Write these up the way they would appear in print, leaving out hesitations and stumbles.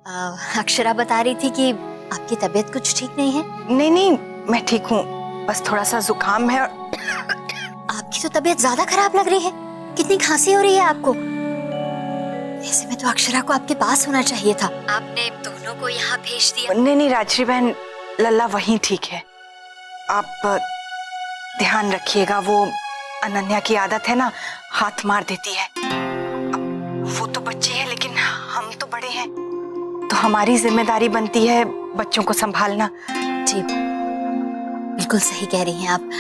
अक्षरा बता रही थी कि आपकी तबीयत कुछ ठीक नहीं है। नहीं नहीं, मैं ठीक हूँ, बस थोड़ा सा जुकाम है। आपकी तो तबीयत ज्यादा खराब लग रही है, कितनी खांसी हो रही है आपको। ऐसे में तो अक्षरा को आपके पास होना चाहिए था, आपने दोनों को यहाँ भेज दिया। नहीं नहीं राजश्री बहन, लल्ला वहीं ठीक है, आप ध्यान रखिएगा। वो अनन्या की आदत है ना, हाथ मार देती है। वो तो बच्चे हैं लेकिन हम तो बड़े हैं, तो हमारी जिम्मेदारी बनती है बच्चों को संभालना। जी बिल्कुल सही कह रही हैं आप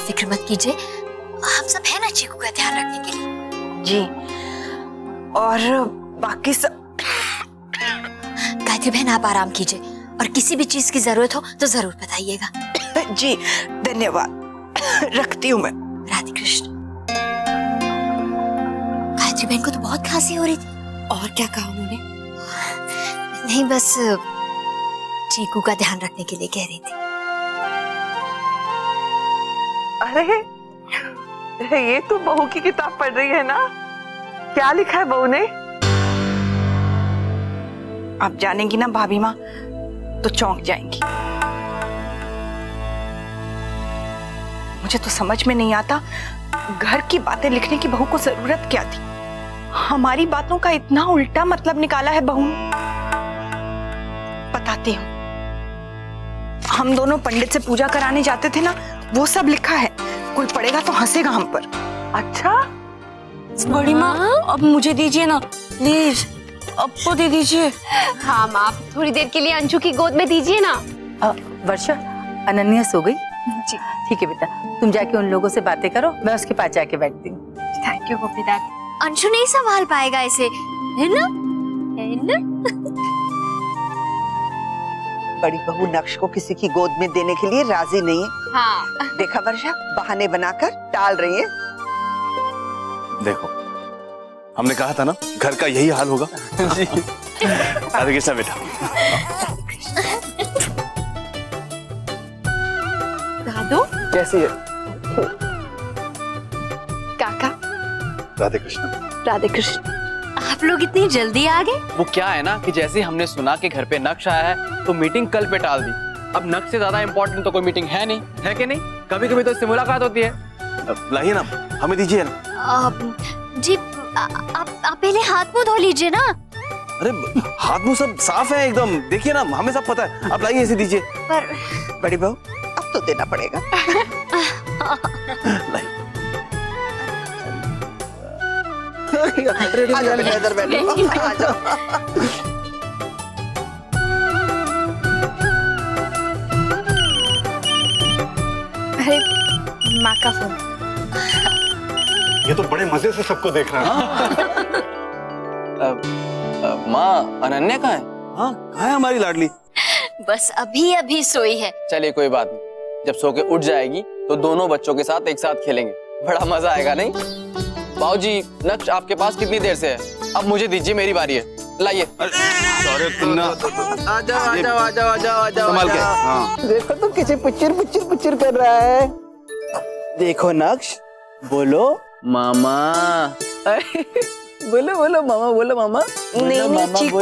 फिक्र मत कीजिए, हम सब है ना चीकू का ध्यान रखने के लिए। जी, और बाकी सब। गायत्री बहन आप आराम कीजिए, और किसी भी चीज की जरूरत हो तो जरूर बताइएगा। जी धन्यवाद, रखती हूँ मैं। राधे कृष्ण। गायत्री बहन को तो बहुत खांसी हो रही थी। और क्या कहा उन्होंने? नहीं, बस चीकू का ध्यान रखने के लिए कह रही थी। अरे ये तो बहू की किताब पढ़ रही है ना, क्या लिखा है बहू ने? आप जानेंगी ना भाभी माँ तो चौंक जाएंगी। मुझे तो समझ में नहीं आता, घर की बातें लिखने की बहू को जरूरत क्या थी। हमारी बातों का इतना उल्टा मतलब निकाला है बहू। बताती हूँ, हम दोनों पंडित से पूजा कराने जाते थे ना, वो सब लिखा है। कोई पढ़ेगा तो हंसेगा हम पर। अच्छा बड़ी माँ, अब मुझे दीजिए ना प्लीज, अब तो दे दीजिए। हाँ माँ, थोड़ी देर के लिए अंशु की गोद में दीजिए ना। वर्षा, अनन्या सो गई? जी ठीक है बेटा, तुम जाके उन लोगों से बातें करो, मैं उसके पास जाके बैठती हूँ। थैंक यू गोपी दादी। अंशु नहीं संभाल पाएगा इसे, है ना? है ना? बड़ी बहू नक्श को किसी की गोद में देने के लिए राजी नहीं है। हाँ देखा वर्षा, बहाने बनाकर टाल रही है। देखो, हमने कहा था ना घर का यही हाल होगा। राधे कृष्ण बेटा। दादू कैसी है? काका। राधे कृष्ण। राधे कृष्ण। आप लोग इतनी जल्दी आ गए? वो क्या है ना कि जैसे हमने सुना कि घर पे नक्श आया है तो मीटिंग कल पे टाल दी। अब नक्श से ज्यादा इम्पोर्टेंट तो कोई मीटिंग है नहीं, है कि नहीं? कभी कभी तो इससे मुलाकात होती है। लाइए ना, हमें दीजिए ना। जी आप पहले हाथ मुंह धो लीजिए ना। अरे हाथ मुंह सब साफ है एकदम, देखिए ना, हमें सब पता है। आप लाइए, इसे दीजिए। पर बड़ी बहू अब तो देना पड़ेगा। इधर बैठो, आ जाओ। अरे माँ का फोन। ये तो बड़े मजे से सबको देख रहा है। माँ, अनन्या कहाँ है? हाँ, कहाँ है हमारी लाडली? बस अभी अभी सोई है। चलिए कोई बात नहीं, जब सो के उठ जाएगी तो दोनों बच्चों के साथ एक साथ खेलेंगे, बड़ा मजा आएगा नहीं? बाबूजी, नक्श आपके पास कितनी देर से है? अब मुझे दीजिए, मेरी बारी है, लाइए। अरे तुम ना, आ जाओ आ जाओ आ जाओ आ जाओ आ जाओ। संभाल के। हाँ। देखो तो किसी पुच्चिर पुच्चिर पुच्चिर कर रहा है। देखो नक्श, बोलो मामा। बोलो बोलो मामा, बोलो मामा। नहीं नहीं चीकू,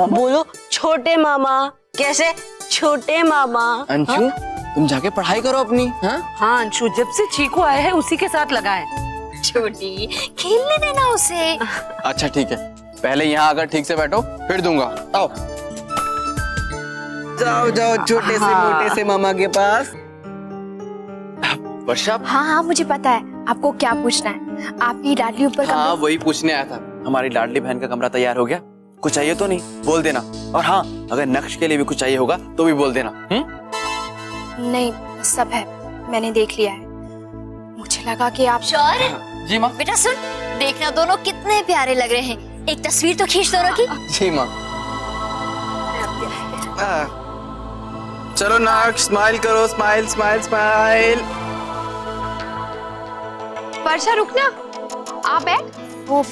बोलो छोटे मामा। कैसे छोटे मामा? अंशु, तुम जाके पढ़ाई करो अपनी। हाँ हाँ अंशु, जब से चीकू आया है उसी के साथ लगा है। छोटी, खेलने देना उसे। अच्छा ठीक है, पहले यहाँ आकर ठीक से बैठो, फिर दूंगा। आओ जाओ जाओ छोटे से मोटे से मामा के पास। वर्षा। हाँ हाँ मुझे पता है आपको क्या पूछना है। आपकी लाडली ऊपर हाँ वही पूछने आया था। हमारी लाडली बहन का कमरा तैयार हो गया? कुछ चाहिए तो नहीं बोल देना, और हाँ अगर नक्श के लिए भी कुछ चाहिए होगा तो भी बोल देना। नहीं, सब है, मैंने देख लिया है। मुझे लगा कि आप शौर्य। जी माँ। बेटा सुन, देखना दोनों कितने प्यारे लग रहे हैं, एक तस्वीर तो खींच दोनों की। जी माँ। चलो नक्श, स्माइल करो, स्माइल स्माइल स्माइल। वर्षा रुकना, आप बैठ, वो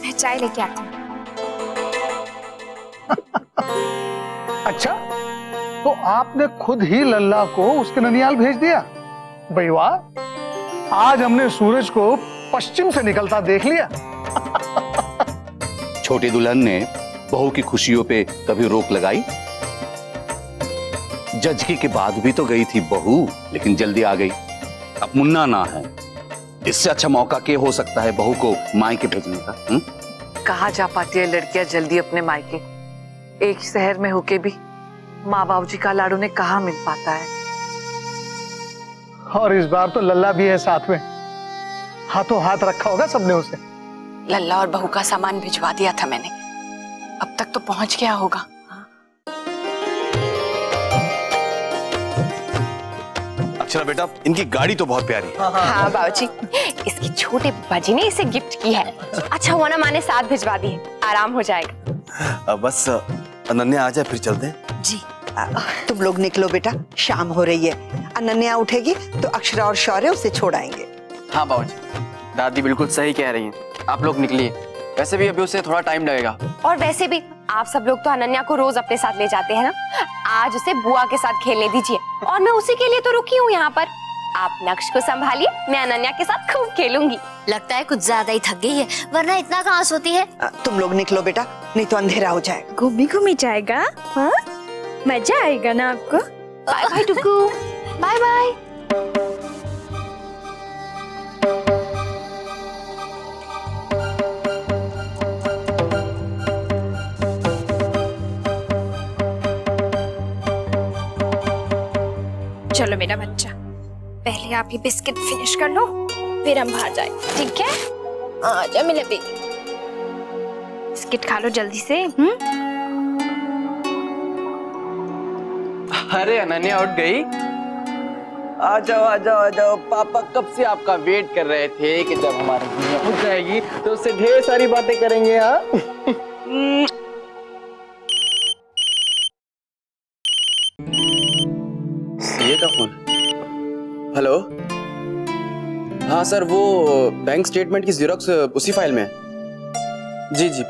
मैं चाय लेके आती हूँ। अच्छा, तो आपने खुद ही लल्ला को उसके ननियाल भेज दिया? भाई वाह, आज हमने सूरज को पश्चिम से निकलता देख लिया। छोटी दुल्हन ने बहू की खुशियों पे कभी रोक लगाई? जजगी के बाद भी तो गई थी बहू, लेकिन जल्दी आ गई। अब मुन्ना ना है, इससे अच्छा मौका क्या हो सकता है बहू को मायके भेजने का? कहाँ जा पाती है लड़कियां जल्दी अपने मायके? एक शहर में होके भी माँ बाबू जी का लाडू ने कहाँ मिल पाता है। और इस बार तो लल्ला भी है साथ में, हाथों हाथ रखा होगा सबने उसे। लल्ला और बहू का सामान भिजवा दिया था मैंने, अब तक तो पहुंच गया होगा। अक्षरा बेटा, इनकी गाड़ी तो बहुत प्यारी है। हाँ बाबूजी, इसकी छोटे बाजी ने इसे गिफ्ट की है। अच्छा हुआ ना माँ ने साथ भिजवा दी है, आराम हो जाएगा। बस अनन्या आ जाए फिर चलते हैं। जी तुम लोग निकलो बेटा, शाम हो रही है। अनन्या उठेगी तो अक्षरा और शौर्य उसे छोड़ाएंगे। हाँ बाबूजी, दादी बिल्कुल सही कह रही हैं। आप लोग निकलिए, वैसे भी अभी उसे थोड़ा टाइम लगेगा। और वैसे भी आप सब लोग तो अनन्या को रोज अपने साथ ले जाते हैं ना, आज उसे बुआ के साथ खेलने दीजिए। और मैं उसी के लिए तो रुकी हूँ यहाँ पर। आप नक्श को संभालिए, मैं अनन्या के साथ खूब खेलूंगी। लगता है कुछ ज्यादा ही थक गई है, वरना इतना कहाँ सोती है। तुम लोग निकलो बेटा, नहीं तो अंधेरा हो जाएगा। घूमी घूमी जाएगा, हाँ मजा आएगा ना आपको। Bye bye Tuku, bye bye. चलो मेरा बच्चा, पहले आप ये बिस्किट फिनिश कर लो, फिर हम बाहर जाए, ठीक है? आजा मेरे बेबी, बिस्किट खा लो जल्दी से। अरे अनन्या उठ गई। आ जाओ आ जाओ आ जाओ, पापा कब से आपका वेट कर रहे थे कि जब हमारी दुनिया उठ जाएगी तो उससे ढेर सारी बातें करेंगे। हाँ सीए का फोन। हेलो, हाँ सर, वो बैंक स्टेटमेंट की जेरॉक्स उसी फाइल में है। जी जी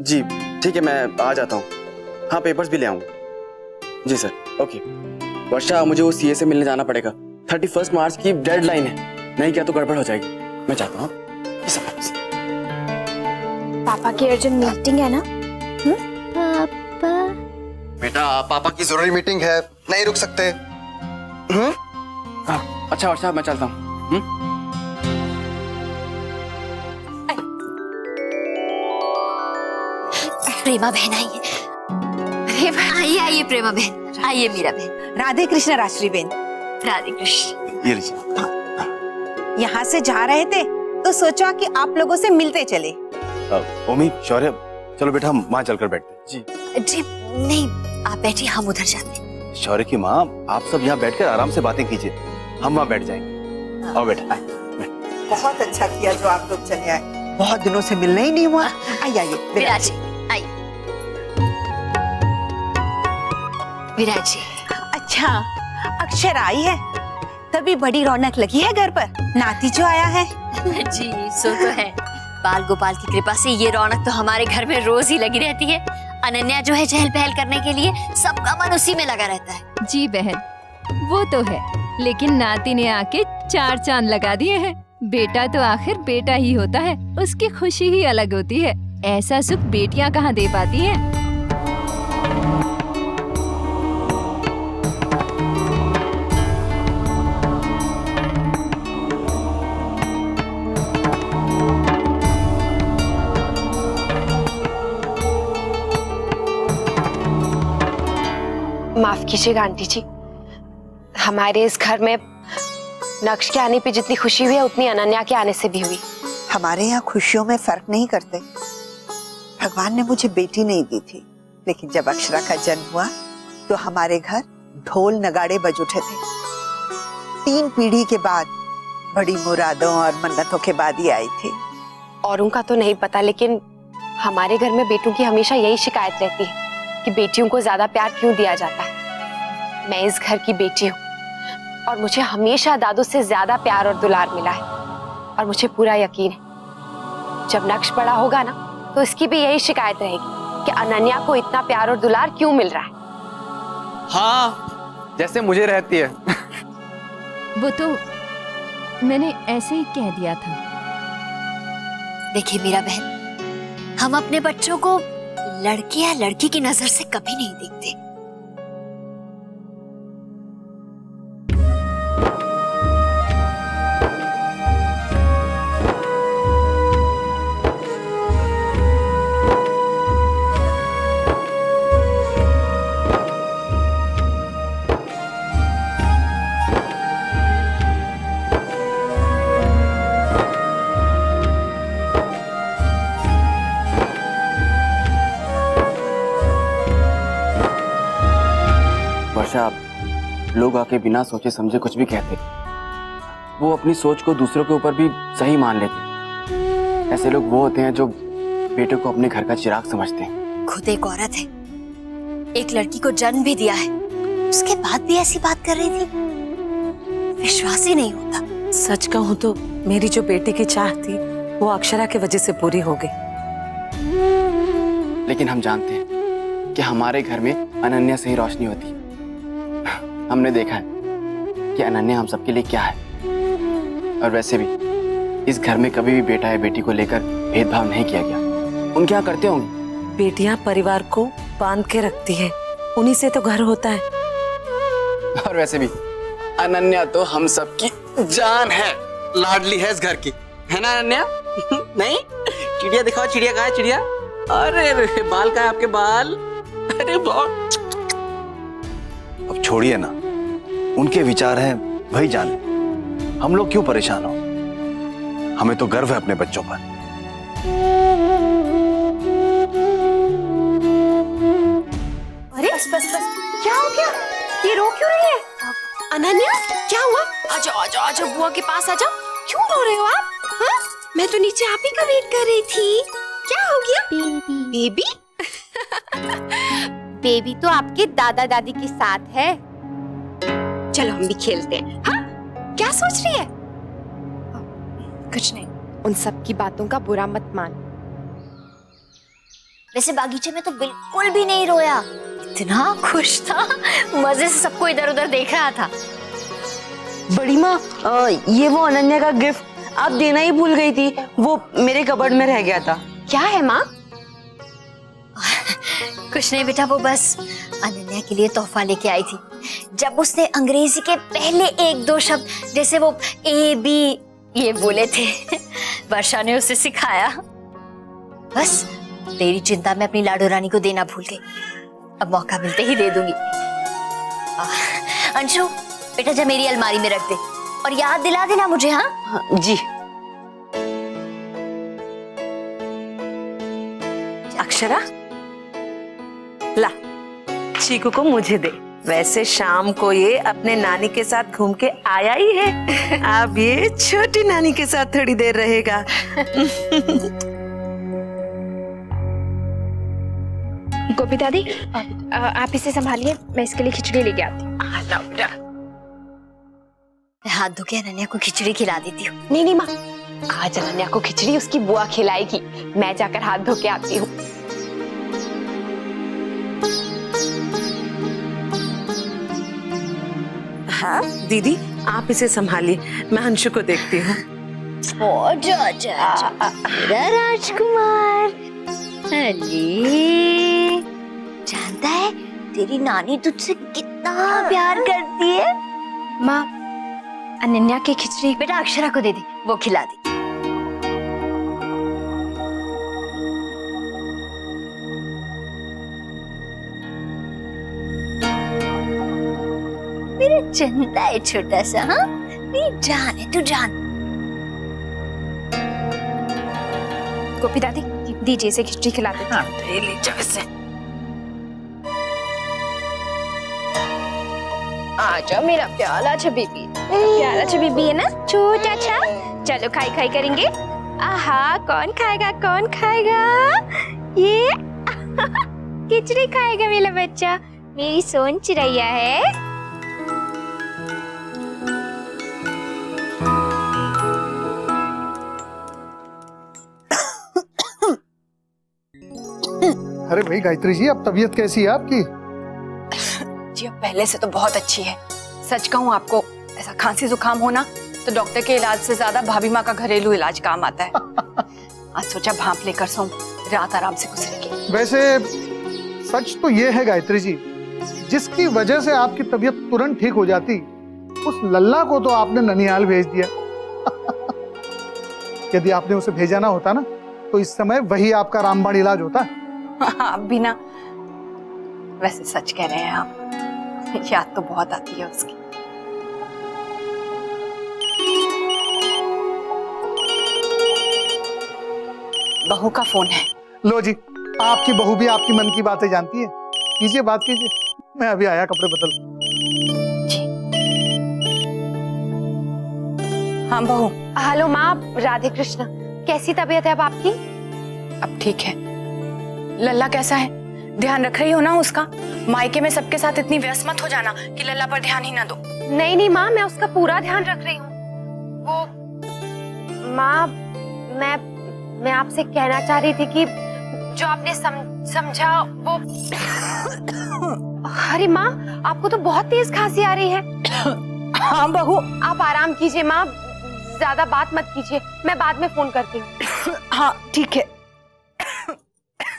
जी ठीक है, मैं आ जाता हूँ। हाँ पेपर्स भी ले आऊंगा। जी सर, ओके। वर्षा, मुझे वो सीए से मिलने जाना पड़ेगा। 31 मार्च की डेडलाइन है, नहीं क्या तो गड़बड़ हो जाएगी। मैं चाहता हूँ। पापा की अर्जेंट मीटिंग है ना? पापा बेटा, पापा की जरूरी मीटिंग है, नहीं रुक सकते। अच्छा वर्षा, मैं चलता हूँ। प्रेमा बहन आई है। आइए आइए प्रेमा बहन, आइए मीरा बहन। राधे कृष्ण राष्ट्री बेन। राधे कृष्ण। ये लीजिए। यहाँ से जा रहे थे तो सोचा कि आप लोगों से मिलते चले। ओमी, शौर्य, चलो बेटा हम वहाँ चलकर बैठते हैं। जी जी नहीं, आप बैठिए, हम उधर जाते हैं। शौर्य की माँ, आप सब यहाँ बैठकर आराम से बातें कीजिए, हम वहाँ बैठ जाएंगे। आओ बेटा। बहुत अच्छा किया जो आप लोग चले आए, बहुत दिनों से मिलना ही नहीं हुआ। आइए विराज जी, आइए। विराज जी। अच्छा, अक्षर आई है, तभी बड़ी रौनक लगी है घर पर। नाती जो आया है। जी सो तो है, बाल गोपाल की कृपा से ये रौनक तो हमारे घर में रोज ही लगी रहती है। अनन्या जो है चहल पहल करने के लिए सबका मन उसी में लगा रहता है। जी बहन, वो तो है, लेकिन नाती ने आके 4 चांद लगा दिए हैं। बेटा तो आखिर बेटा ही होता है, उसकी खुशी ही अलग होती है। ऐसा सुख बेटियां कहाँ दे पाती हैं। माफ कीजिएगा आंटी जी, हमारे इस घर में नक्श के आने पे जितनी खुशी हुई है उतनी अनन्या के आने से भी हुई। हमारे यहाँ खुशियों में फर्क नहीं करते। भगवान ने मुझे बेटी नहीं दी थी, लेकिन जब अक्षरा का जन्म हुआ तो हमारे घर ढोल नगाड़े बज उठे थे। 3 पीढ़ी के बाद, बड़ी मुरादों और मन्नतों के बाद ही आई थी। औरों का तो नहीं पता, लेकिन हमारे घर में बेटों की हमेशा यही शिकायत रहती है कि बेटियों को ज्यादा प्यार क्यों दिया जाता है। मैं इस घर की बेटी हूँ और मुझे हमेशा दादू से ज्यादा प्यार और दुलार मिला है, और मुझे पूरा यकीन है जब नक्श बड़ा होगा ना तो इसकी भी यही शिकायत रहेगी कि अनन्या को इतना प्यार और दुलार क्यों मिल रहा है। हाँ, जैसे मुझे रहती है। वो तो मैंने ऐसे ही कह दिया था। देखिए मीरा बहन, हम अपने बच्चों को लड़के या लड़की की नजर से कभी नहीं देखते। वर्षा, लोग आके बिना सोचे समझे कुछ भी कहते, वो अपनी सोच को दूसरों के ऊपर भी सही मान लेते। ऐसे लोग वो होते हैं जो बेटे को अपने घर का चिराग समझते हैं। खुद एक औरत है, एक लड़की को जन्म भी दिया है, उसके बाद भी ऐसी बात कर रही थी, विश्वास ही नहीं होता। सच कहूं तो मेरी जो बेटी की चाह थी वो अक्षरा की वजह से पूरी हो गई। लेकिन हम जानते हैं कि हमारे घर में अनन्या से ही रोशनी होती है। हमने देखा है कि अनन्या हम सबके लिए क्या है। और वैसे भी इस घर में कभी भी बेटा या बेटी को लेकर भेदभाव नहीं किया गया। उनके यहाँ करते होंगे। बेटियां परिवार को बांध के रखती है, उन्हीं से तो घर होता है। और वैसे भी अनन्या तो हम सबकी जान है, लाडली है इस घर की, है ना अनन्या? नहीं? चिड़िया दिखाओ, चिड़िया कहाँ है चिड़िया? अरे बाल कहाँ है आपके बाल? अरे बहुत। अब छोड़िए ना, उनके विचार हैं, वही जाने। हम लोग क्यों परेशान हो? हमें तो गर्व है अपने बच्चों पर। अरे बस बस बस, क्या हो गया? ये रो क्यों रही है? अनन्या, क्या हुआ? आजाओ आजाओ आजाओ, बुआ के पास आ जाओ। क्यों रो रहे हो आप? हाँ? मैं तो नीचे आप ही का वेट कर रही थी। क्या हो गया? बेबी? बेबी तो आपके दादा दादी के साथ है। चलो हम भी खेलते हैं। हाँ? क्या सोच रही है? कुछ नहीं, उन सब की बातों का बुरा मत मान। वैसे बागीचे में तो बिल्कुल भी नहीं रोया, इतना खुश था, मजे से सबको इधर उधर देख रहा था। बड़ी माँ, ये वो अनन्या का गिफ्ट आप देना ही भूल गई थी, वो मेरे कबर्ड में रह गया था। क्या है माँ? कुछ नहीं बेटा, वो बस अनन्या के लिए तोहफा लेके आई थी। जब उसने अंग्रेजी के पहले एक दो शब्द जैसे वो ए बी ये बोले थे, वर्षा ने उसे सिखाया। बस तेरी चिंता में अपनी लाडो रानी को देना भूल गई, अब मौका मिलते ही दे दूंगी। अंशु बेटा, जा मेरी अलमारी में रख दे और याद दिला देना मुझे। हाँ जी। अक्षरा, ला चीकू को मुझे दे। वैसे शाम को ये अपने नानी के साथ घूम के आया ही है, अब ये छोटी नानी के साथ थोड़ी देर रहेगा। गोपी दादी, आप इसे संभालिए, मैं इसके लिए खिचड़ी लेके आती हूँ। हाथ धो के अनन्या को खिचड़ी खिला देती हूँ। नहीं नहीं माँ, आज अनन्या को खिचड़ी उसकी बुआ खिलाएगी, मैं जाकर हाथ धो के आती हूँ। हाँ दीदी, आप इसे संभालिए, मैं अंशु को देखती हूँ। मेरा राजकुमार, अरे जानता है तेरी नानी तुझसे कितना प्यार करती है। माँ, अनन्या की खिचड़ी बेटा अक्षरा को दे दे, वो खिला दी। मेरा चंदा है छोटा सा, हाँ मेरी जान है, तू जान। गोपी दादी, दीजिए इसे खिचड़ी खिला देती हूँ। ले जाओ इसे। आ जाओ मेरा प्यारा सा बेबी, प्यारा सा बेबी है ना, छोटा सा। चलो खाई खाई करेंगे। आहा, कौन खाएगा कौन खाएगा? ये खिचड़ी खाएगा मेरा बच्चा, मेरी सोन चिड़ैया है। अरे भाई गायत्री जी, अब तबीयत कैसी है आपकी? जी अब पहले से तो बहुत अच्छी है। सच कहूँ आपको, ऐसा खांसी जुकाम होना तो डॉक्टर के इलाज से ज्यादा भाभी माँ का घरेलू इलाज काम आता है। आज सोचा भाप लेकर सोऊं, रात आराम से गुजरेगी। वैसे सच तो ये है गायत्री जी, जिसकी वजह से आपकी तबीयत तुरंत ठीक हो जाती, उस लल्ला को तो आपने ननिहाल भेज दिया। यदि आपने उसे भेजा ना होता ना, तो इस समय वही आपका रामबाण इलाज होता। आप भी ना, वैसे सच कह रहे हैं आप, याद तो बहुत आती है उसकी। बहू का फोन है। लो जी, आपकी बहू भी आपकी मन की बातें जानती है। कीजिए, बात कीजिए। मैं अभी आया कपड़े बदल। हाँ बहू। हेलो माँ, राधे कृष्ण। कैसी तबीयत है अब आपकी? अब ठीक है। लल्ला कैसा है? ध्यान रख रही हो ना उसका? मायके में सबके साथ इतनी व्यस्त मत हो जाना कि लल्ला पर ध्यान ही ना दो। नहीं नहीं माँ, मैं उसका पूरा ध्यान रख रही हूँ। वो माँ, मैं आपसे कहना चाह रही थी कि जो आपने समझा वो अरे माँ, आपको तो बहुत तेज खांसी आ रही है। हाँ बहू। आप आराम कीजिए माँ, ज्यादा बात मत कीजिए, मैं बाद में फोन करती हूँ। हाँ ठीक है।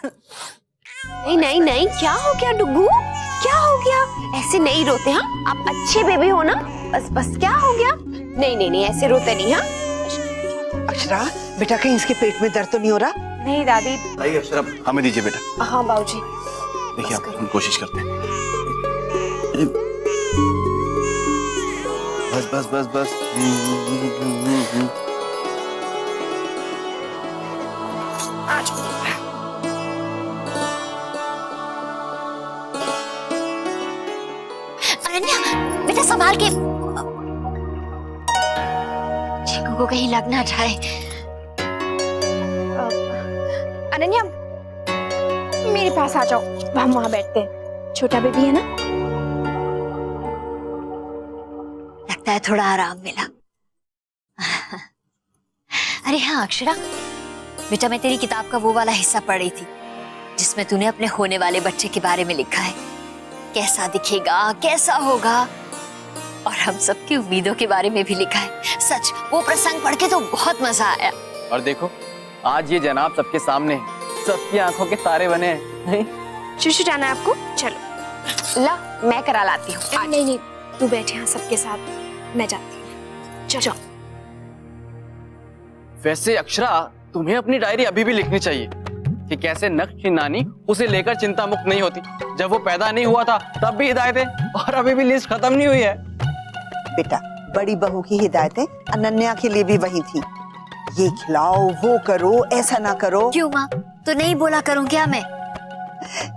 नहीं नहीं नहीं, क्या हो गया डुग्गू? क्या हो गया? ऐसे नहीं रोते। हाँ, आप अच्छे बेबी हो ना, बस बस। क्या हो गया? नहीं नहीं नहीं, ऐसे रोते नहीं। हाँ अक्षरा, बेटा कहीं इसके पेट में दर्द तो नहीं हो रहा? नहीं दादी। आइए अक्षरा, हमें दीजिए बेटा। हाँ बाबूजी। देखिए हम कोशिश करते हैं। बस बस बस बस। आज अनन्या, बेटा संभाल के, चीकू को कहीं लग ना जाए। अनन्या, मेरे पास आ जाओ, हम वहां बैठते हैं। छोटा बेबी है ना? लगता है थोड़ा आराम मिला। अरे हाँ अक्षरा, बेटा मैं तेरी किताब का वो वाला हिस्सा पढ़ रही थी जिसमें तूने अपने होने वाले बच्चे के बारे में लिखा है। कैसा दिखेगा, कैसा होगा, और हम सबकी उम्मीदों के बारे में भी लिखा है। सच वो प्रसंग पढ़ के तो बहुत मजा आया। और देखो आज ये जनाब सबके सामने है, सबकी आंखों के तारे बने हैं। शुशु जाना है आपको? चलो ला, मैं करा लाती हूँ। नहीं नहीं, तू बैठे यहाँ सबके साथ, मैं जाती हूँ। चलो। वैसे अक्षरा, तुम्हें अपनी डायरी अभी भी लिखनी चाहिए कि कैसे नक्श की नानी उसे लेकर चिंता मुक्त नहीं होती। जब वो पैदा नहीं हुआ था तब भी हिदायतें, और अभी भी लिस्ट खत्म नहीं हुई है। बेटा, बड़ी बहू की हिदायतें अनन्या के लिए भी वही थी। ये खिलाओ, वो करो, ऐसा ना करो। क्यों माँ, तो नहीं बोला करूँ क्या मैं?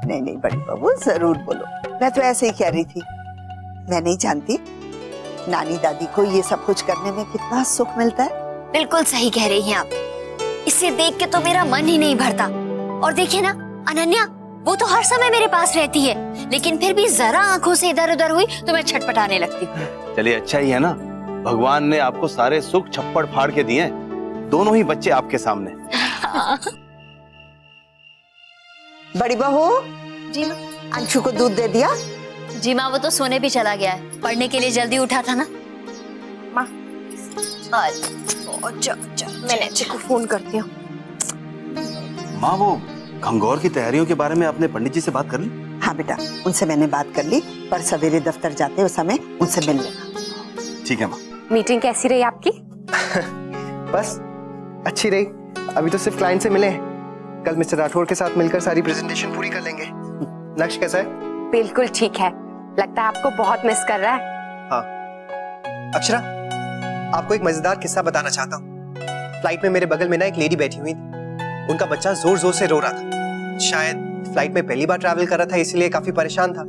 नहीं नहीं बड़ी बहू, जरूर बोलो। मैं तो ऐसे ही कह रही थी। मैं नहीं जानती नानी दादी को ये सब कुछ करने में कितना सुख मिलता है। बिल्कुल सही कह रही हैं आप। इसे देख के तो मेरा मन ही नहीं भरता। और देखिए ना अनन्या, वो तो हर समय मेरे पास रहती है, लेकिन फिर भी जरा आंखों से इधर उधर हुई तो मैं छटपटाने लगती हूँ। चलिए अच्छा ही है ना, भगवान ने आपको सारे सुख छप्पड़ फाड़ के दिए, दोनों ही बच्चे आपके सामने। बड़ी बहू जी माँ। अंशु को दूध दे दिया? जी माँ, वो तो सोने भी चला गया है, पढ़ने के लिए जल्दी उठा था ना। माँ, मैं नेचे को फोन करती हूँ। माँ, वो घंघौर की तैयारियों के बारे में आपने पंडित जी से बात कर ली? हाँ बेटा, उनसे मैंने बात कर ली, पर सवेरे दफ्तर जाते उस समय उनसे मिल लेना। ठीक है माँ। मीटिंग कैसी रही आपकी? बस अच्छी रही। अभी तो सिर्फ क्लाइंट से मिले हैं। कल मिस्टर राठौर के साथ मिलकर सारी प्रेजेंटेशन पूरी कर लेंगे। लक्ष्य कैसा है? बिल्कुल ठीक है, लगता है आपको बहुत मिस कर रहा है। हाँ अक्षरा, आपको एक मजेदार किस्सा बताना चाहता हूँ। फ्लाइट में मेरे बगल में ना एक लेडी बैठी हुई थी। उनका बच्चा जोर जोर से रो रहा था। शायद फ्लाइट में पहली बार ट्रैवल कर रहा था, इसलिए काफी परेशान था।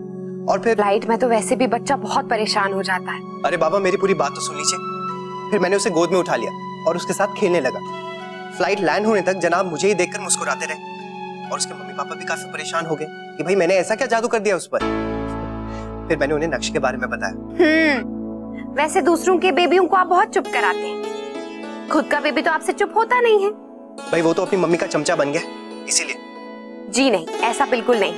और फिर फ्लाइट में तो वैसे भी बच्चा बहुत परेशान हो जाता है। अरे बाबा, मेरी पूरी बात तो सुन लीजिए। फिर मैंने उसे गोद में उठा लिया और उसके साथ खेलने लगा। फ्लाइट लैंड होने तक जनाब मुझे ही देखकर मुस्कुराते रहे, और उसके मम्मी पापा भी काफी परेशान हो गए कि भाई मैंने ऐसा क्या जादू कर दिया उस पर। फिर मैंने उन्हें नक्श के बारे में बताया। वैसे दूसरों के बेबियों को आप बहुत चुप कराते हैं, खुद का बेबी तो आपसे चुप होता नहीं है। भाई वो तो अपनी मम्मी का चमचा बन गया, इसीलिए। जी नहीं, ऐसा बिल्कुल नहीं।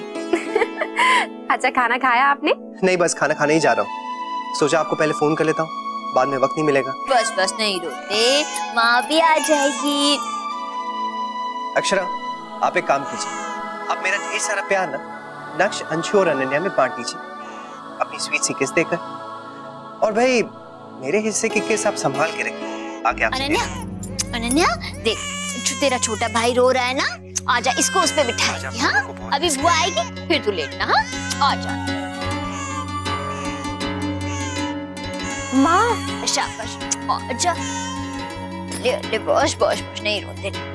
अच्छा, खाना खाया आपने? नहीं, बस खाना खाने ही जा रहा हूँ। सोचा आपको पहले फोन कर लेता हूँ, बाद में वक्त नहीं मिलेगा। बस बस नहीं रोते, माँ भी आ जाएगी। अक्षरा, आप एक काम कीजिए, आप मेरा ढेर सारा प्यार ना नक्श, अंशु और अनन्या में बांट दीजिए अपनी स्वीट सी किस देकर। और भाई मेरे हिस्से की किस आप संभाल के रखिए। आगे आप अनन्या, अनन्या देख, जो तेरा छोटा भाई रो रहा है ना, आजा इसको उस पे बिठाएगी। हाँ, अभी वो आएगी फिर तू लेटना। हाँ, आजा। माँ शाबाश, आजा। ले बॉश बॉश बॉश, नहीं रोते।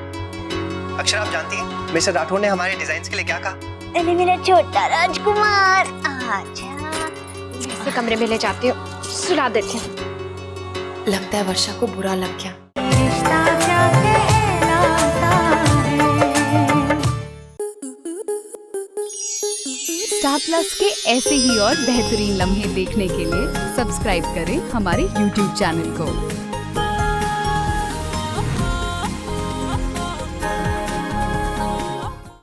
अक्षरा, आप जानती हैं मिस्टर राठौर ने हमारे डिजाइन के लिए क्या कहा? अरे मेरा छोटा राजकुमार, आजा। ऐसे कमरे में ले जाती हूँ, सुला देती हूँ। लगता है वर्षा को बुरा लग गया। स्टार प्लस के ऐसे ही और बेहतरीन लम्हे देखने के लिए सब्सक्राइब करें हमारे YouTube चैनल को।